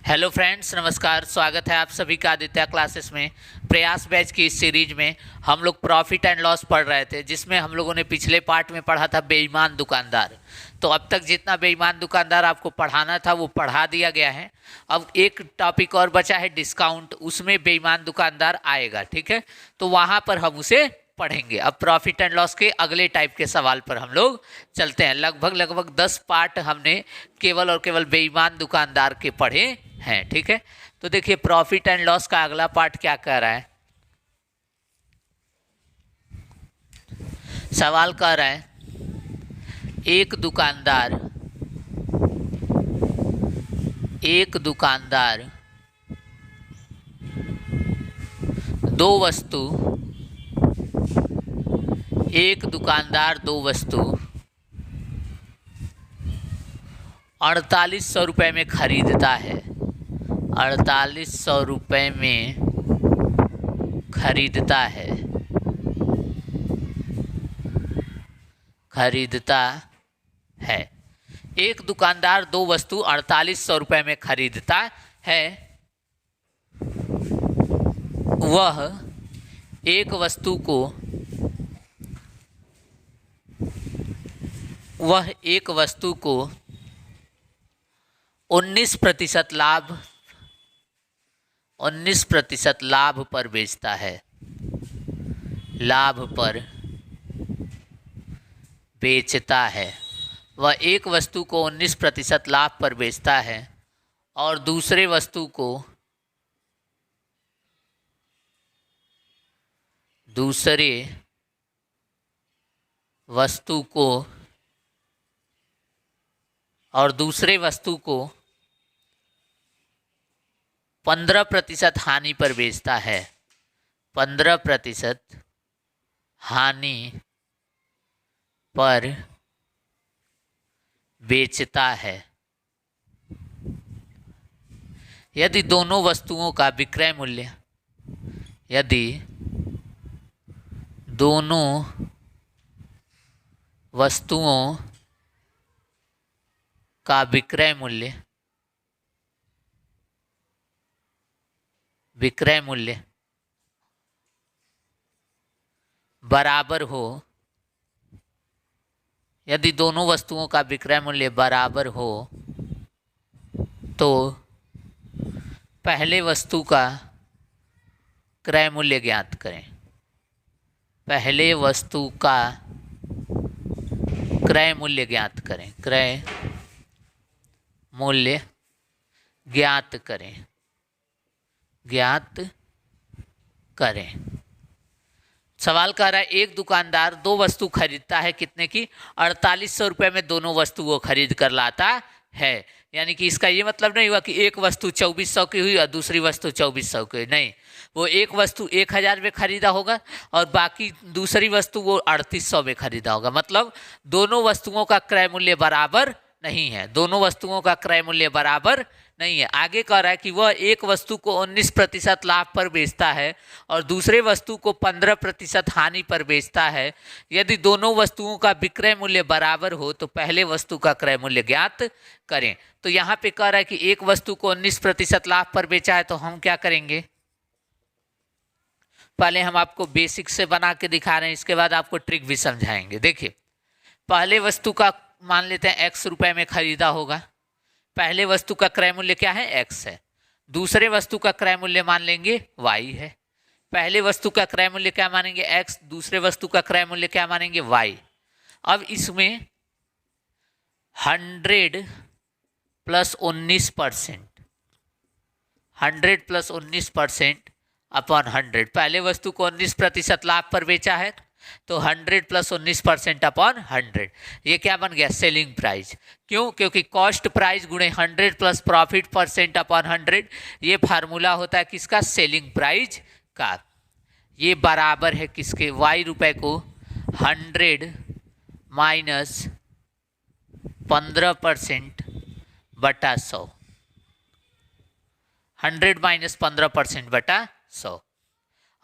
Hello friends, नमस्कार। स्वागत है आप सभी का आदित्य क्लासेस में। प्रयास बैच की इस सीरीज में हम लोग प्रॉफिट एंड लॉस पढ़ रहे थे, जिसमें हम लोगों ने पिछले पार्ट में पढ़ा था बेईमान दुकानदार। तो अब तक जितना बेईमान दुकानदार आपको पढ़ाना था वो पढ़ा दिया गया है। अब एक टॉपिक और बचा है डिस्काउंट, उसमें बेईमान दुकानदार आएगा, ठीक है। तो वहाँ पर हम उसे पढ़ेंगे। अब प्रॉफिट एंड लॉस के अगले टाइप के सवाल पर हम लोग चलते हैं। लगभग 10 पार्ट हमने केवल और केवल बेईमान दुकानदार के पढ़े हैं, ठीक है। तो देखिए प्रॉफिट एंड लॉस का अगला पार्ट क्या कह रहा है। सवाल कह रहा है एक दुकानदार दो वस्तु 4800 रुपये में खरीदता है। 4800 रुपये में खरीदता है। एक दुकानदार दो वस्तु 4800 रुपये में खरीदता है। वह एक वस्तु को 19% लाभ पर बेचता है। वह एक वस्तु को 19% लाभ पर बेचता है और दूसरे वस्तु को 15% हानि पर बेचता है। 15% हानि पर बेचता है। यदि दोनों वस्तुओं का विक्रय मूल्य बराबर हो, यदि दोनों वस्तुओं का विक्रय मूल्य बराबर हो तो पहले वस्तु का क्रय मूल्य ज्ञात करें। क्रय मूल्य ज्ञात करें। सवाल कह रहा है एक दुकानदार दो वस्तु खरीदता है, कितने की? 4800 रुपये में दोनों वस्तु वो खरीद कर लाता है। यानी कि इसका ये मतलब नहीं हुआ कि एक वस्तु 2400 की हुई और दूसरी वस्तु 2400 की, नहीं। वो एक वस्तु 1000 में खरीदा होगा और बाकी दूसरी वस्तु वो 3800 में खरीदा होगा। मतलब दोनों वस्तुओं का क्रय मूल्य बराबर नहीं है। आगे कह रहा है कि वह एक वस्तु को 19% लाभ पर बेचता है और दूसरे वस्तु को 15% हानि पर बेचता है। यदि दोनों वस्तुओं का विक्रय मूल्य बराबर हो तो पहले वस्तु का क्रय मूल्य ज्ञात करें। तो यहाँ पे कह रहा है कि एक वस्तु को 19% लाभ पर बेचा है, तो हम क्या करेंगे? पहले हम आपको बेसिक से बना के दिखा रहे हैं, इसके बाद आपको ट्रिक भी समझाएंगे। देखिए, पहले वस्तु का मान लेते हैं x रुपए में खरीदा होगा। पहले वस्तु का क्रय मूल्य क्या है? x है। दूसरे वस्तु का क्रय मूल्य मान लेंगे y है। पहले वस्तु का क्रय मूल्य क्या मानेंगे? x। दूसरे वस्तु का क्रय मूल्य क्या मानेंगे? y। अब इसमें 100 प्लस 19% अपॉन 100। पहले वस्तु को 19% लाभ पर बेचा है तो 100 प्लस 19% अपॉन 100, ये क्या बन गया? Selling price. क्यों? क्योंकि कॉस्ट प्राइस गुणे 100 प्लस प्रॉफिट परसेंट अपॉन 100, ये फार्मूला होता है किसका? सेलिंग प्राइस का। ये बराबर है किसके? y रुपए को 100 माइनस 15% बटा 100। 100 माइनस 15% बटा 100।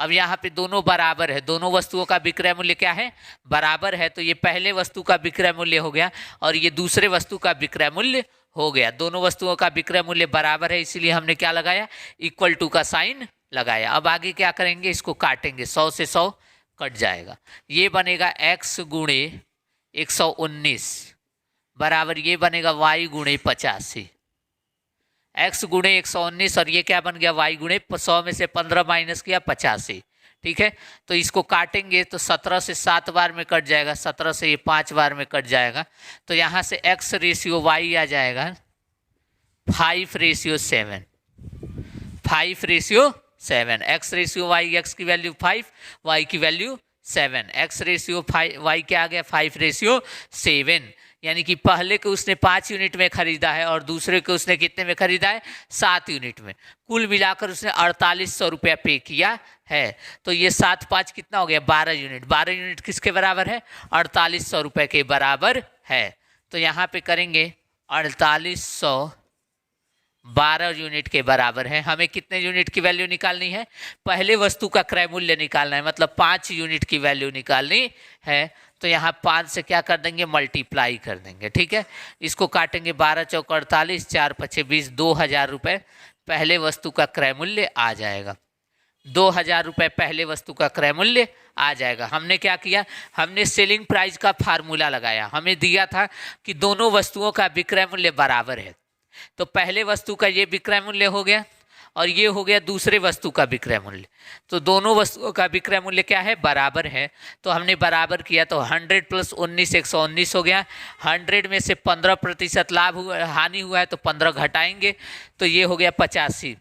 अब यहाँ पे दोनों बराबर है, दोनों वस्तुओं का विक्रय मूल्य क्या है, बराबर है। तो ये पहले वस्तु का विक्रय मूल्य हो गया और ये दूसरे वस्तु का विक्रय मूल्य हो गया। दोनों वस्तुओं का विक्रय मूल्य बराबर है, इसीलिए हमने क्या लगाया, इक्वल टू का साइन लगाया। अब आगे क्या करेंगे, इसको काटेंगे, 100 से 100 कट जाएगा। ये बनेगा x गुणे 119 बराबर ये बनेगा y गुणे 85। x गुणे 119 और ये क्या बन गया, y गुणे 100 में से 15 माइनस किया 85। ठीक है, तो इसको काटेंगे तो 17 से 7 बार में कट जाएगा, 17 से ये 5 बार में कट जाएगा। तो यहाँ से x रेशियो y आ जाएगा 5:7, 5:7। x रेशियो y, x की वैल्यू 5, y की वैल्यू 7। x रेशियो y क्या आ गया, 5:7। यानी कि पहले को उसने 5 यूनिट में खरीदा है और दूसरे को उसने कितने में खरीदा है, 7 यूनिट में। कुल मिलाकर उसने 4800 रुपया पे किया है। तो ये 7 5 कितना हो गया, 12 यूनिट। 12 यूनिट किसके बराबर है, 4800 रुपये के बराबर है। तो यहाँ पे करेंगे 4800 12 यूनिट के बराबर है। हमें कितने यूनिट की वैल्यू निकालनी है, पहले वस्तु का क्रय मूल्य निकालना है, मतलब 5 यूनिट की वैल्यू निकालनी है। तो यहाँ 5 से क्या कर देंगे, मल्टीप्लाई कर देंगे। ठीक है, इसको काटेंगे, 12 चौक 48, 4 पचे 20, 2000 रुपये पहले वस्तु का क्रय मूल्य आ जाएगा। 2000 रुपये पहले वस्तु का क्रय मूल्य आ जाएगा। हमने क्या किया, हमने सेलिंग प्राइस का फार्मूला लगाया। हमें दिया था कि दोनों वस्तुओं का विक्रय मूल्य बराबर है। तो पहले वस्तु का ये विक्रय मूल्य हो गया और ये हो गया दूसरे वस्तु का विक्रय मूल्य। तो दोनों वस्तुओं का विक्रय मूल्य क्या है, बराबर है। तो हमने बराबर किया तो 100 + 19 119 हो गया। 100 में से 15% लाभ हुआ, हानि हुआ है तो 15 घटाएंगे तो ये हो गया 85।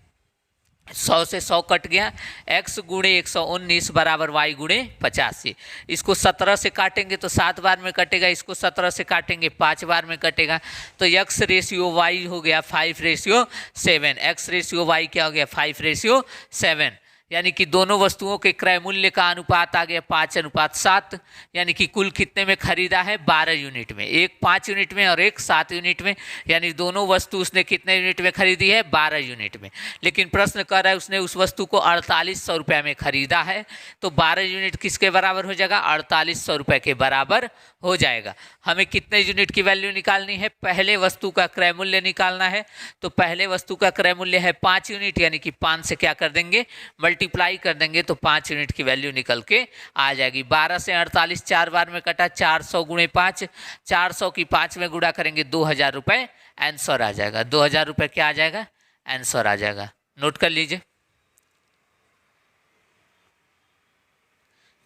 100 से 100 कट गया। x गुणे 119 बराबर y गुणे 85। इसको 17 से काटेंगे तो 7 बार में कटेगा, इसको 17 से काटेंगे 5 बार में कटेगा। तो x रेशियो y हो गया 5:7। x रेशियो y क्या हो गया, 5:7। यानी कि दोनों वस्तुओं के क्रय मूल्य का अनुपात आ गया 5:7। यानी कि कुल कितने में खरीदा है, 12 यूनिट में। एक 5 यूनिट में और एक 7 यूनिट में। यानी दोनों वस्तु उसने कितने यूनिट में खरीदी है, 12 यूनिट में। लेकिन प्रश्न कर रहा है उसने उस वस्तु को 4800 रुपये में खरीदा है। तो 12 यूनिट किसके बराबर हो जाएगा, 4800 रुपये के बराबर हो जाएगा। हमें कितने यूनिट की वैल्यू निकालनी है, पहले वस्तु का क्रय मूल्य निकालना है। तो पहले वस्तु का क्रय मूल्य है 5 यूनिट, यानी कि 5 से क्या कर देंगे, मल्टीप्लाई कर देंगे तो 5 यूनिट की वैल्यू निकल के आ जाएगी। 12 से 48 4 बार में कटा, 400 गुणे 5, 400 की 5 में गुणा करेंगे 2000 रुपये आंसर आ जाएगा। 2000 रुपये क्या आ जाएगा, आंसर आ जाएगा। नोट कर लीजिए।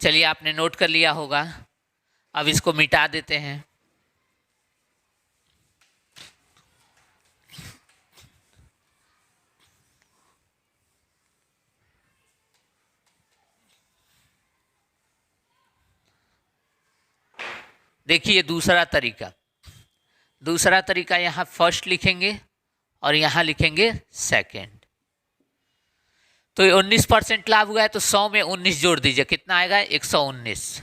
चलिए आपने नोट कर लिया होगा, अब इसको मिटा देते हैं। देखिए दूसरा तरीका यहाँ फर्स्ट लिखेंगे और यहाँ लिखेंगे सेकंड। तो 19% लाभ हुआ है तो 100 में 19 जोड़ दीजिए, कितना आएगा, 119।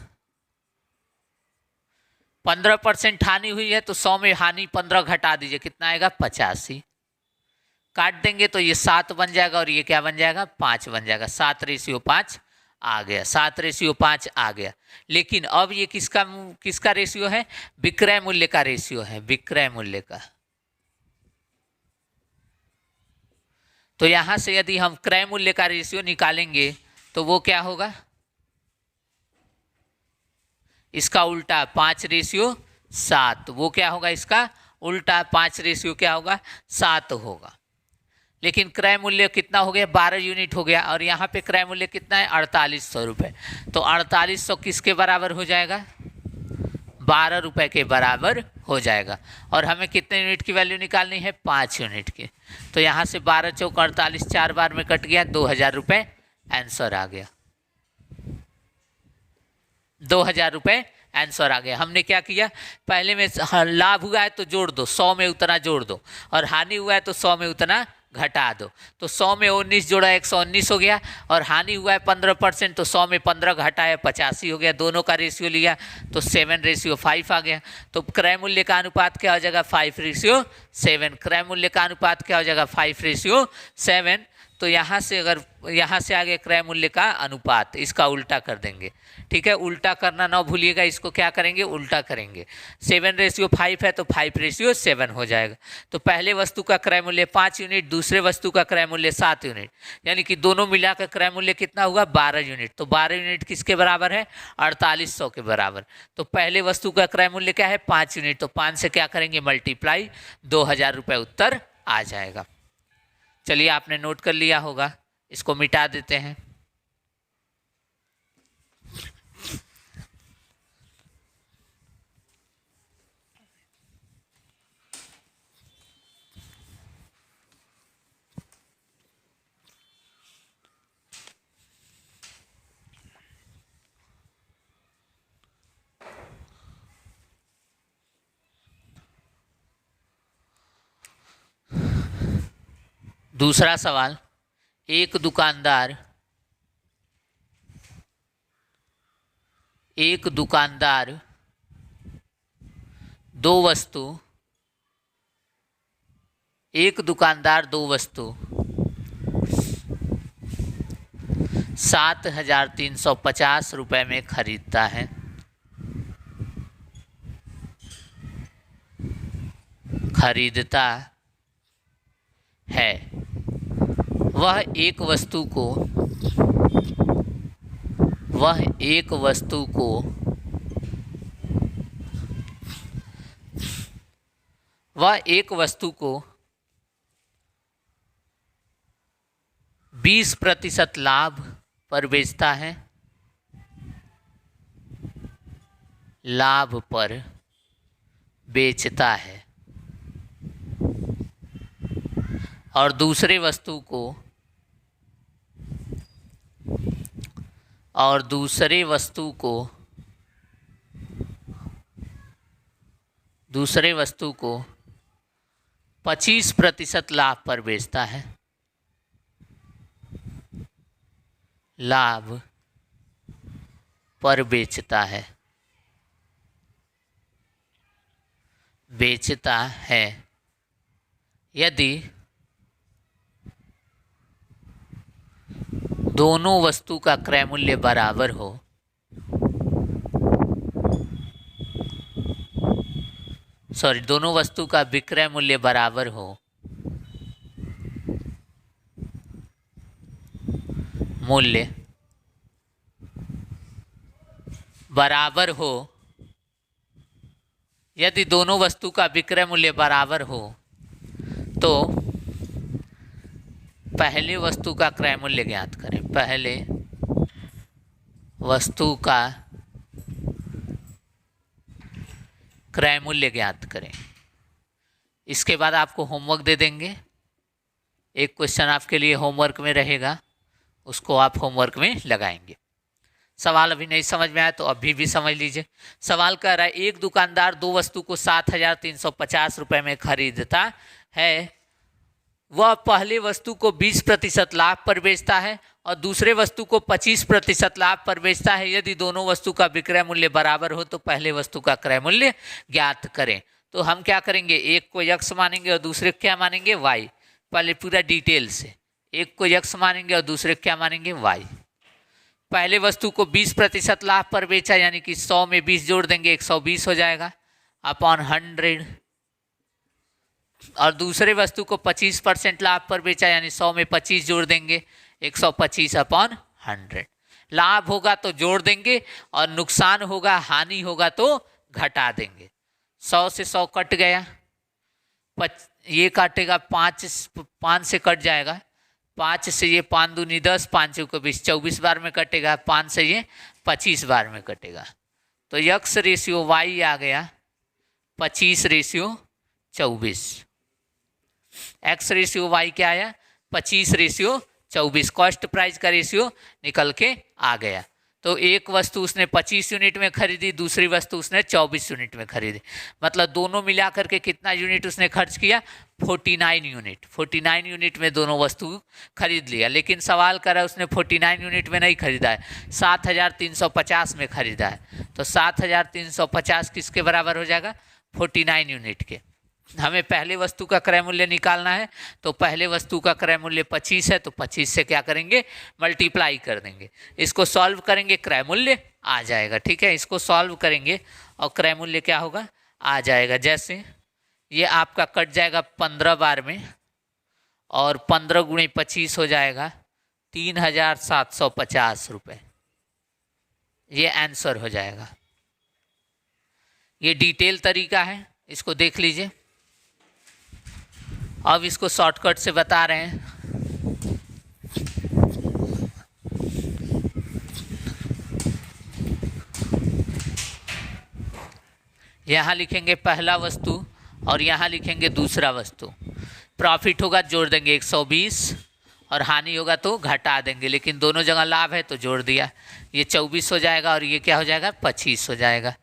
15% हानि हुई है तो 100 में हानि 15 घटा दीजिए, कितना आएगा, 85। काट देंगे तो ये 7 बन जाएगा और ये क्या बन जाएगा, 5 बन जाएगा। 7:5 आ गया, 7:5 आ गया। लेकिन अब ये किसका रेशियो है, विक्रय मूल्य का रेशियो है, विक्रय मूल्य का। तो यहां से यदि हम क्रय मूल्य का रेशियो निकालेंगे तो वो क्या होगा, इसका उल्टा 5:7। वो क्या होगा, इसका उल्टा 5 क्या होगा, 7 होगा। लेकिन क्रय मूल्य कितना हो गया, 12 यूनिट हो गया और यहाँ पे क्रय मूल्य कितना है, 4800 रुपये। तो 4800 किसके बराबर हो जाएगा, 12 रुपये के बराबर हो जाएगा। और हमें कितने यूनिट की वैल्यू निकालनी है, 5 यूनिट की। तो यहाँ से 12 चौक 48, 4 बार में कट गया, 2000 रुपये आंसर आ गया। 2000 रुपये आंसर आ गया। हमने क्या किया, पहले में लाभ हुआ है तो जोड़ दो, 100 में उतना जोड़ दो, और हानि हुआ है तो 100 में उतना घटा दो। तो 100 में 19 जोड़ा 119 हो गया, और हानि हुआ है 15% तो 100 में 15 घटाया 85 हो गया। दोनों का रेशियो लिया तो 7:5 आ गया। तो क्रय मूल्य का अनुपात क्या हो जाएगा, 5:7। क्रय मूल्य का अनुपात क्या हो जाएगा, 5:7। तो यहाँ से अगर यहाँ से आगे क्रय मूल्य का अनुपात, इसका उल्टा कर देंगे। ठीक है, उल्टा करना ना भूलिएगा, इसको क्या करेंगे, उल्टा करेंगे। 7:5 है तो 5:7 हो जाएगा। तो पहले वस्तु का क्रय मूल्य 5 यूनिट, दूसरे वस्तु का क्रय मूल्य 7 यूनिट, यानी कि दोनों मिलाकर क्रय मूल्य कितना हुआ, 12 यूनिट। तो 12 यूनिट किसके बराबर है, 4800 के बराबर। तो पहले वस्तु का क्रय मूल्य क्या है, 5 यूनिट, तो 5 से क्या करेंगे, मल्टीप्लाई, 2000 रुपये उत्तर आ जाएगा। चलिए, आपने नोट कर लिया होगा, इसको मिटा देते हैं। दूसरा सवाल, एक दुकानदार दो वस्तु 7,350 रुपये में खरीदता है। वह एक वस्तु को 20% लाभ पर बेचता है। और दूसरे वस्तु को 25% लाभ पर बेचता है। यदि दोनों वस्तु का क्रय मूल्य बराबर हो, दोनों वस्तु का विक्रय मूल्य बराबर हो, यदि दोनों वस्तु का विक्रय मूल्य बराबर हो तो पहले वस्तु का क्रय मूल्य ज्ञात करें। पहले वस्तु का क्रय मूल्य ज्ञात करें। इसके बाद आपको होमवर्क दे देंगे। एक क्वेश्चन आपके लिए होमवर्क में रहेगा, उसको आप होमवर्क में लगाएंगे। सवाल अभी नहीं समझ में आया तो अभी भी समझ लीजिए। सवाल कह रहा है, एक दुकानदार दो वस्तु को 7,350 रुपये में खरीदता है। वह पहले वस्तु को 20% लाभ पर बेचता है और दूसरे वस्तु को 25% लाभ पर बेचता है। यदि दोनों वस्तु का विक्रय मूल्य बराबर हो तो पहले वस्तु का क्रय मूल्य ज्ञात करें। तो हम क्या करेंगे, एक को x मानेंगे और दूसरे को क्या मानेंगे, y। पहले पूरा डिटेल से, एक को x मानेंगे और दूसरे को क्या मानेंगे, y। पहले वस्तु को 20% लाभ पर बेचा, यानी कि 100 में 20 जोड़ देंगे, 120 हो जाएगा अपॉन 100। और दूसरे वस्तु को 25% लाभ पर बेचा, यानी 100 में 25 जोड़ देंगे, 125 अपॉन 100। लाभ होगा तो जोड़ देंगे और नुकसान होगा, हानि होगा तो घटा देंगे। 100 से 100 कट गया, ये काटेगा 5 से कट जाएगा, 5 से ये 5 दूनी 10, 5 चौके 20, 24 बार में कटेगा। 5 से ये 25 बार में कटेगा। तो x रेशियो y आ गया 25:24। x रेशियो y क्या आया, 25:24। कॉस्ट प्राइस का रेशियो निकल के आ गया। तो एक वस्तु उसने 25 यूनिट में खरीदी, दूसरी वस्तु उसने 24 यूनिट में खरीदी। मतलब दोनों मिलाकर के कितना यूनिट उसने खर्च किया, 49 यूनिट। 49 यूनिट में दोनों वस्तु खरीद लिया। लेकिन सवाल कर रहा है उसने 49 यूनिट में नहीं खरीदा है, 7,350 में खरीदा है। तो 7,350 किसके बराबर हो जाएगा, 49 यूनिट के। हमें पहले वस्तु का क्रय मूल्य निकालना है, तो पहले वस्तु का क्रय मूल्य 25 है, तो 25 से क्या करेंगे, मल्टीप्लाई कर देंगे। इसको सॉल्व करेंगे, क्रय मूल्य आ जाएगा। ठीक है, इसको सॉल्व करेंगे और क्रय मूल्य क्या होगा, आ जाएगा। जैसे ये आपका कट जाएगा 15 बार में, और 15 गुणे 25 हो जाएगा 3750 रुपये। ये आंसर हो जाएगा। ये डिटेल तरीका है, इसको देख लीजिए। अब इसको शॉर्टकट से बता रहे हैं। यहाँ लिखेंगे पहला वस्तु और यहाँ लिखेंगे दूसरा वस्तु। प्रॉफिट होगा जोड़ देंगे 120 और हानि होगा तो घटा देंगे, लेकिन दोनों जगह लाभ है तो जोड़ दिया। ये 24 हो जाएगा और ये क्या हो जाएगा, 25 हो जाएगा।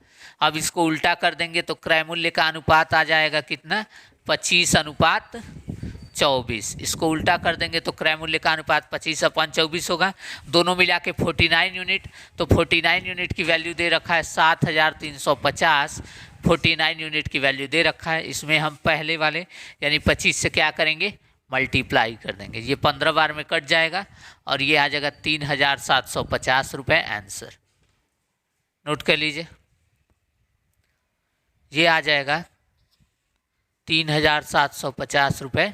अब इसको उल्टा कर देंगे तो क्रय मूल्य का अनुपात आ जाएगा कितना, 25:24। इसको उल्टा कर देंगे तो क्रय मूल्य का अनुपात 25/24 होगा। दोनों मिला के 49 यूनिट। तो 49 यूनिट की वैल्यू दे रखा है 7350। 49 यूनिट की वैल्यू दे रखा है। इसमें हम पहले वाले यानी 25 से क्या करेंगे, मल्टीप्लाई कर देंगे। ये 15 बार में कट जाएगा और ये आ जाएगा 3750 रुपये आंसर। नोट कर लीजिए, ये आ जाएगा 3750 रुपये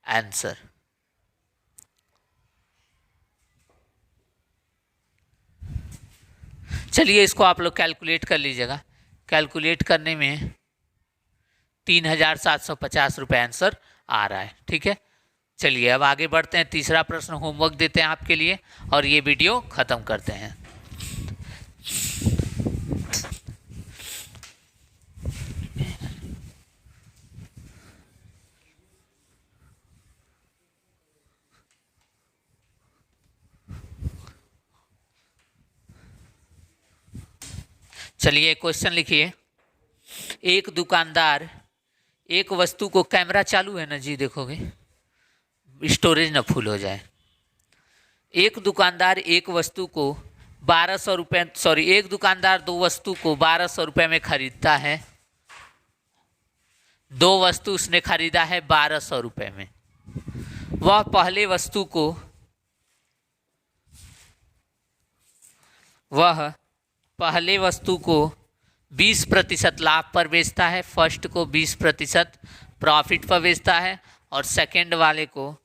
आंसर। चलिए इसको आप लोग कैलकुलेट कर लीजिएगा। कैलकुलेट करने में 3750 रुपये आंसर आ रहा है। ठीक है, चलिए अब आगे बढ़ते हैं। तीसरा प्रश्न होमवर्क देते हैं आपके लिए और ये वीडियो ख़त्म करते हैं। चलिए क्वेश्चन लिखिए। एक दुकानदार एक वस्तु को, कैमरा चालू है ना जी, देखोगे स्टोरेज ना फुल हो जाए। एक दुकानदार एक वस्तु को 1200 रुपये, एक दुकानदार दो वस्तु को 1200 रुपये में खरीदता है। दो वस्तु उसने खरीदा है 1200 रुपये में। वह पहले वस्तु को 20% लाभ पर बेचता है। फर्स्ट को 20% प्रॉफिट पर बेचता है और सेकंड वाले को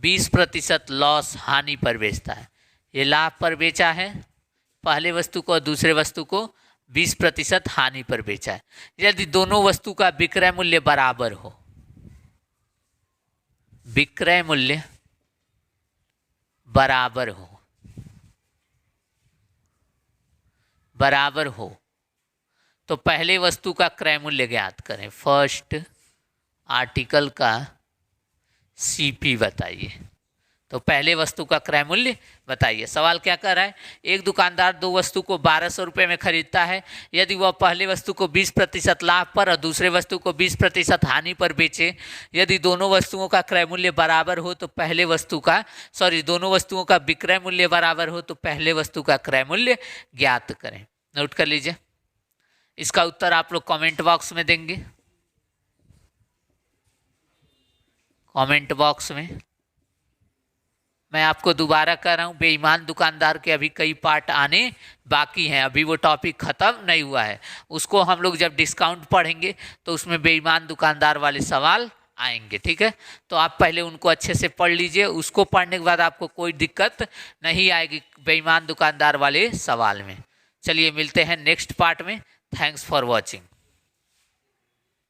20% लॉस, हानि पर बेचता है। ये लाभ पर बेचा है पहले वस्तु को और दूसरे वस्तु को 20% हानि पर बेचा है। यदि दोनों वस्तु का विक्रय मूल्य बराबर हो, विक्रय मूल्य बराबर हो तो पहले वस्तु का क्रय मूल्य ज्ञात करें। फर्स्ट आर्टिकल का सीपी बताइए। तो पहले वस्तु का क्रय मूल्य बताइए। सवाल क्या कर रहा है, एक दुकानदार दो वस्तु को 1200 रुपये में खरीदता है। यदि वह पहले वस्तु को 20% लाभ पर और दूसरे वस्तु को 20% हानि पर बेचे, यदि दोनों वस्तुओं का क्रय मूल्य बराबर हो तो दोनों वस्तुओं का विक्रय मूल्य बराबर हो तो पहले वस्तु का क्रय मूल्य ज्ञात करें। नोट कर लीजिए। इसका उत्तर आप लोग कमेंट बॉक्स में देंगे। कमेंट बॉक्स में मैं आपको दोबारा कह रहा हूँ, बेईमान दुकानदार के अभी कई पार्ट आने बाकी हैं। अभी वो टॉपिक ख़त्म नहीं हुआ है। उसको हम लोग जब डिस्काउंट पढ़ेंगे तो उसमें बेईमान दुकानदार वाले सवाल आएंगे। ठीक है, तो आप पहले उनको अच्छे से पढ़ लीजिए। उसको पढ़ने के बाद आपको कोई दिक्कत नहीं आएगी बेईमान दुकानदार वाले सवाल में। चलिए मिलते हैं नेक्स्ट पार्ट में। Thanks for watching.